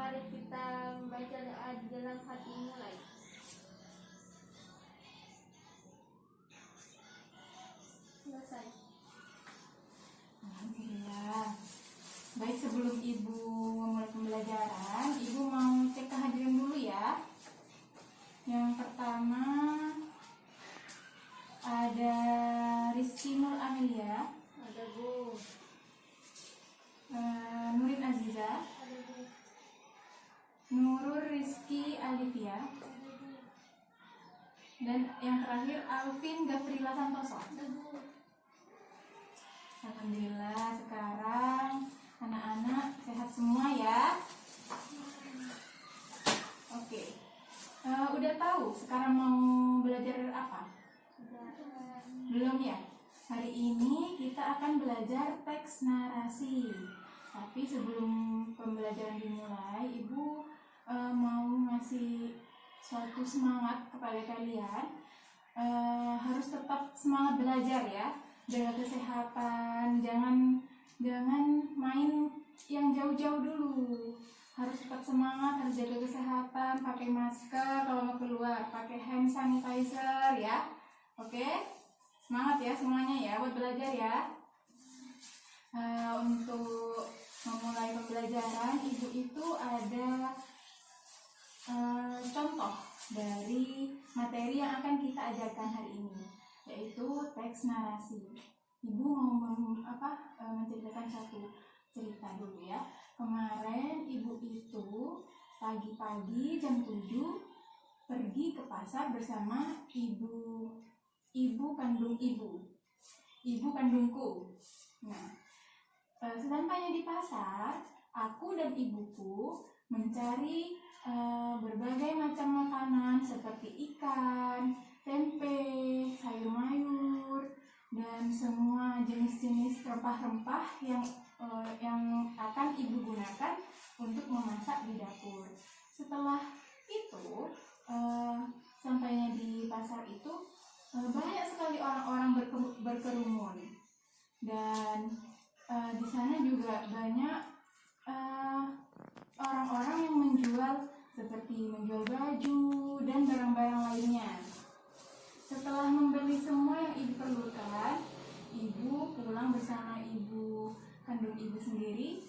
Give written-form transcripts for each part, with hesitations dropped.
Mari kita membaca doa di dalam hati mulai. Selesai. Alhamdulillah. Baik, sebelum Ibu memulai pembelajaran, Ibu mau cek kehadiran dulu ya. Yang pertama ada Rizky Nur Amelia, Ada Bu. Nurin Aziza, Ada Bu. Nurul Rizky Alivia, Ada Bu. dan yang terakhir Alvin Gafrila Santoso. Ada Bu. Alhamdulillah, sekarang anak-anak sehat semua ya. Oke. Udah tahu sekarang mau belajar apa? Belum ya? Hari ini kita akan belajar teks narasi. Tapi sebelum pembelajaran dimulai, Ibu mau ngasih suatu semangat kepada kalian. Harus tetap semangat belajar ya. Jaga kesehatan, jangan main yang jauh-jauh dulu. Harus tetap semangat, harus jaga kesehatan, pakai masker kalau mau keluar, pakai hand sanitizer ya. Oke? Semangat ya semuanya ya buat belajar ya. Untuk memulai pembelajaran, Ibu itu ada contoh dari materi yang akan kita ajarkan hari ini, yaitu teks narasi. Ibu mau menceritakan satu cerita dulu ya. Kemarin Ibu itu pagi-pagi jam 7 pergi ke pasar bersama ibu kandung ibu kandungku. Nah, sesampainya di pasar, aku dan ibuku mencari berbagai macam makanan seperti ikan, tempe, sayur mayur, dan semua jenis-jenis rempah-rempah yang akan ibu gunakan untuk memasak di dapur. Setelah itu, sampainya di pasar itu, banyak sekali orang-orang berkerumun, dan di sana juga banyak orang-orang yang menjual baju dan barang-barang lainnya. Setelah membeli semua yang ibu perlukan, ibu pulang bersama ibu kandung ibu sendiri,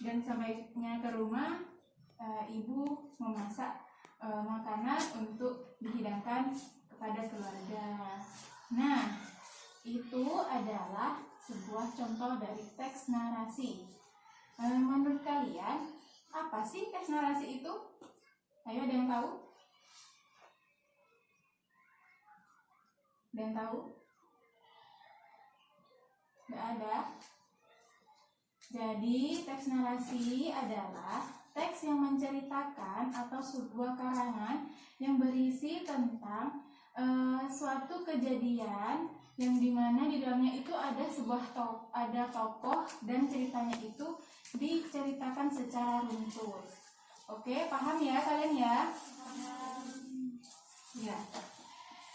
dan sampainya ke rumah, ibu memasak makanan untuk dihidangkan kepada keluarga. Nah, itu adalah sebuah contoh dari teks narasi. Menurut kalian, apa sih teks narasi itu? Ayo, ada yang tahu? Ada yang tahu? Nggak ada? Jadi, teks narasi adalah teks yang menceritakan atau sebuah karangan yang berisi tentang suatu kejadian yang dimana di dalamnya itu ada ada tokoh, dan ceritanya itu diceritakan secara runtuh. Oke, paham ya kalian ya? Ya.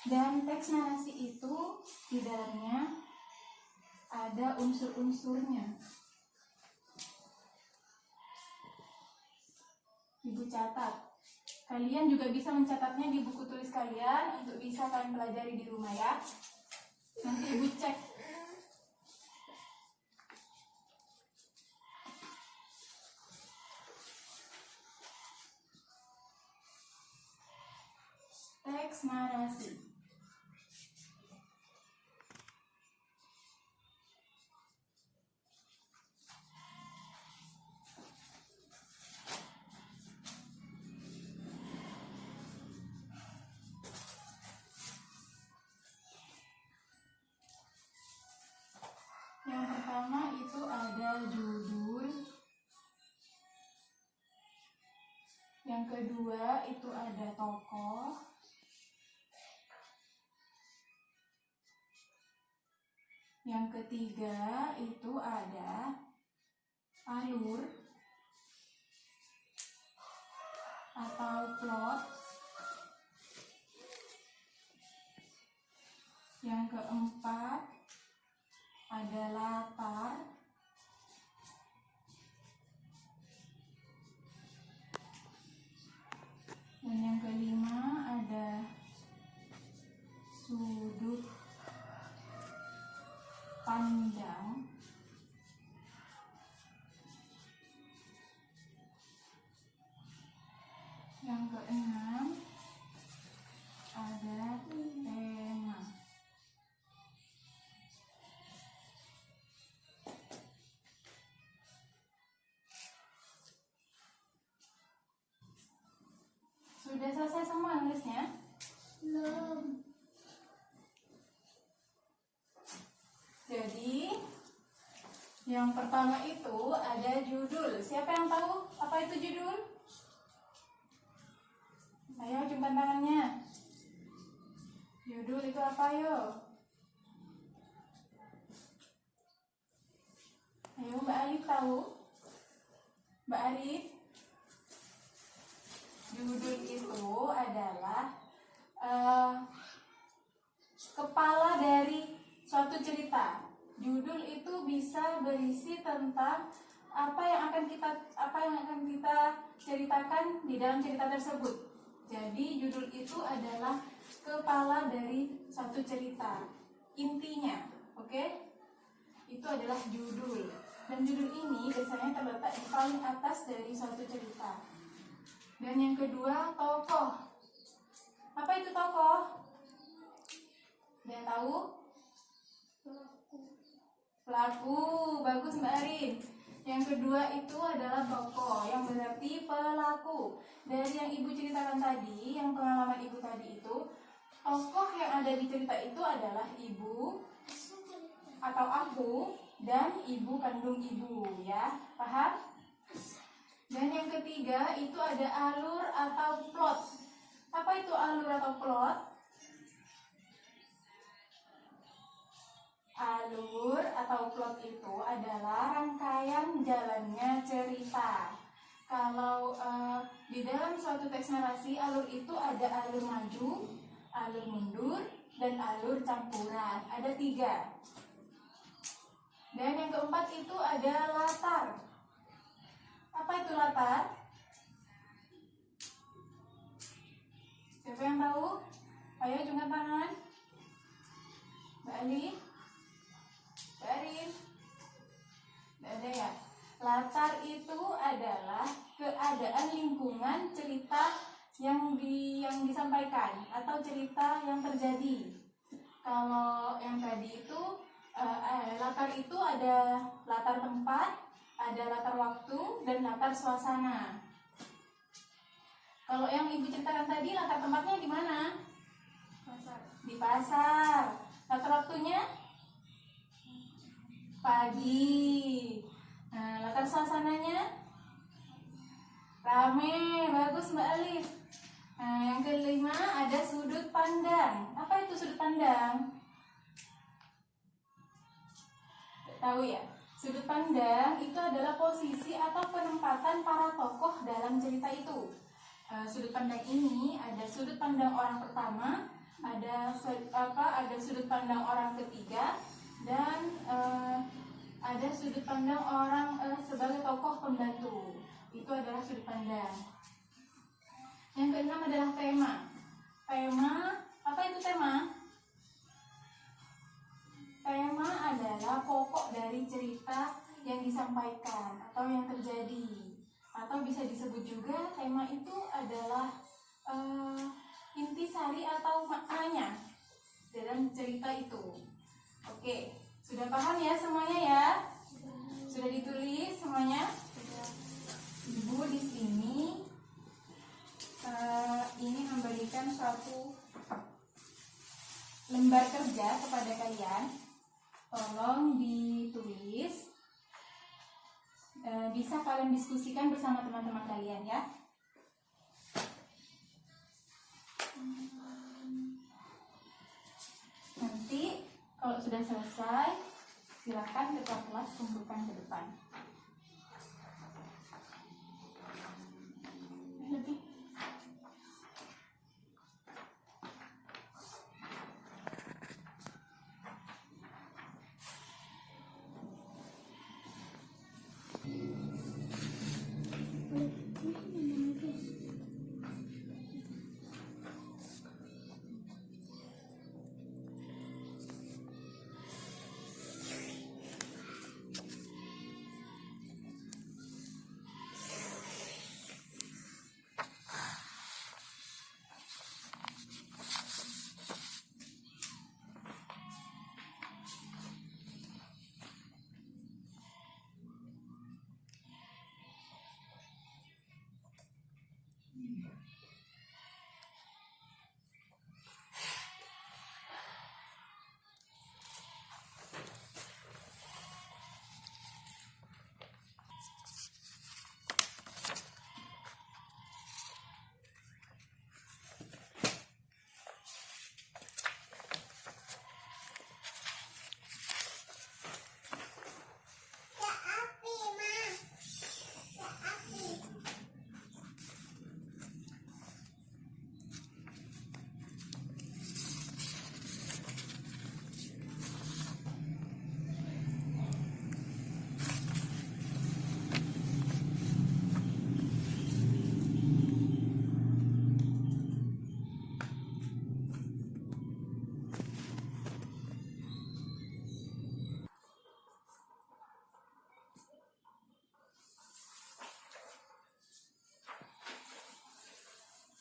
Dan teks narasi itu di dalamnya ada unsur-unsurnya. Ibu catat. Kalian juga bisa mencatatnya di buku tulis kalian untuk bisa kalian pelajari di rumah ya. Nanti Ibu cek. Teks narasi. Yang pertama itu ada judul. Yang kedua itu ada tokoh. Yang ketiga itu ada alur atau plot. Yang keempat ada latar. Yang keenam ada tema. Sudah selesai semua nulisnya? Belum. Jadi yang pertama itu ada judul. Siapa yang tahu apa itu judul? Ayo jumpa tangannya. Judul itu apa yo? Ayo Mbak Arif tahu? Mbak Arif? Judul itu adalah kepala dari suatu cerita. Judul itu bisa berisi tentang apa yang akan kita ceritakan di dalam cerita tersebut. Jadi judul itu adalah kepala dari suatu cerita. Intinya, oke? Itu adalah judul. Dan judul ini biasanya terletak di paling atas dari suatu cerita. Dan yang kedua, tokoh. Apa itu tokoh? Ada yang tahu? Pelaku. Bagus Mbak Arin. Yang kedua itu adalah tokoh, yang berarti pelaku. Dari yang ibu ceritakan tadi, yang pengalaman ibu tadi itu, tokoh yang ada di cerita itu adalah ibu atau aku dan ibu kandung ibu, ya, paham? Dan yang ketiga itu ada alur atau plot. Apa itu alur atau plot? Alur atau plot itu adalah rangkaian jalannya cerita. Kalau di dalam suatu teks narasi, alur itu ada alur maju, alur mundur, dan alur campuran. Ada 3. Dan yang keempat itu ada latar. Apa itu latar? Siapa yang tahu? Ayo jungkat tangan. Mbak Ali? Mbak Arin? Tidak ada ya? Latar itu adalah keadaan lingkungan cerita yang disampaikan atau cerita yang terjadi. Kalau yang tadi itu latar itu ada latar tempat, ada latar waktu, dan latar suasana. Kalau yang ibu ceritakan tadi, latar tempatnya di mana? Pasar. Di pasar. Latar waktunya? Pagi. Nah, latar suasananya? Rame. Bagus Mbak Alif. Nah, yang kelima ada sudut pandang. Apa itu sudut pandang? Tahu ya? Sudut pandang itu adalah posisi atau penempatan para tokoh dalam cerita itu. Sudut pandang ini ada sudut pandang orang pertama, ada sudut pandang orang ketiga, dan ada sudut pandang orang sebagai tokoh pembantu. Itu adalah sudut pandang. Yang keenam adalah tema. Tema, apa itu tema? Tema adalah pokok dari cerita yang disampaikan atau yang terjadi. Atau bisa disebut juga tema itu adalah intisari atau maknanya dalam cerita itu. Oke, sudah paham ya semuanya ya? Sudah ditulis semuanya? Ibu di sini ini memberikan suatu lembar kerja kepada kalian. Tolong ditulis. Bisa kalian diskusikan bersama teman-teman kalian ya. Nanti kalau sudah selesai, silakan ketua kelas kumpulkan ke depan. Lebih.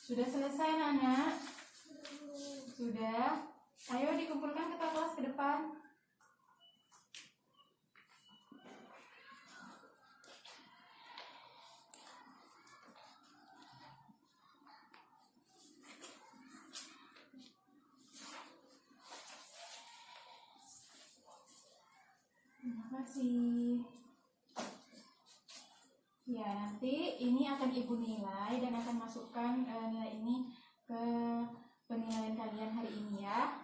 Sudah selesai, Nana? Sudah. Ayo dikumpulkan ketua kelas ke depan. Terima kasih. Ya, nanti ini akan Ibu nilai dan akan masukkan nilai ini ke penilaian kalian hari ini ya.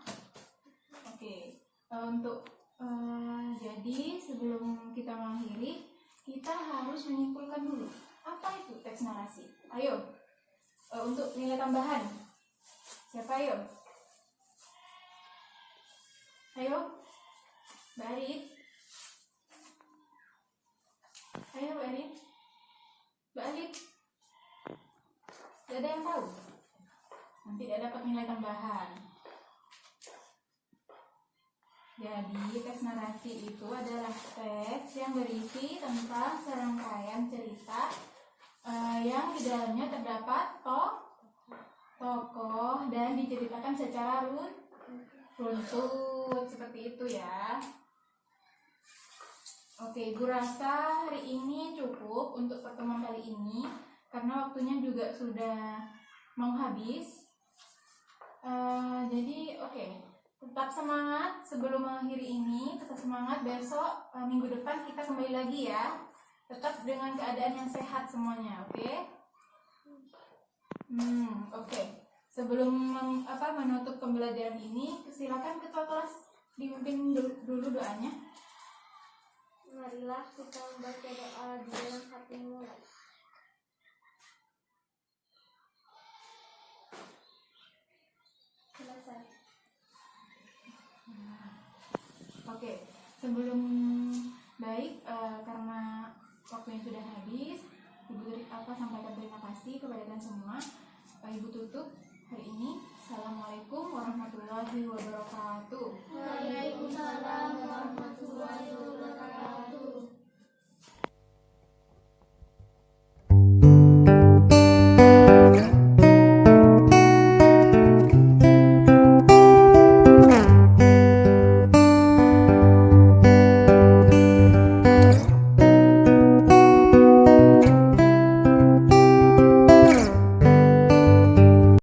Oke, untuk jadi sebelum kita mengakhiri, kita harus menyimpulkan dulu apa itu teks narasi. Ayo, untuk nilai tambahan, siapa ayo? Ayo, Mbak Arin. Ayo Mbak Arin. Mbak Alif, tidak ada yang tahu? Nanti tidak dapat nilai tambahan. Jadi teks narasi itu adalah teks yang berisi tentang serangkaian cerita yang di dalamnya terdapat tokoh dan diceritakan secara runtut seperti itu ya. Oke, Ibu rasa hari ini cukup untuk pertemuan kali ini karena waktunya juga sudah mau habis. Jadi oke, tetap semangat sebelum mengakhiri ini, tetap semangat besok minggu depan kita kembali lagi ya. Tetap dengan keadaan yang sehat semuanya, oke? Oke. Sebelum menutup pembelajaran ini, silakan ketua kelas dipimpin dulu doanya. Marilah kita membaca doa di dalam hati mulai. Selesai. Oke, sebelum karena waktunya sudah habis, Ibu sampaikan terima kasih kepada kalian semua. Ibu tutup hari ini. Assalamualaikum warahmatullahi wabarakatuh. Waalaikumsalam.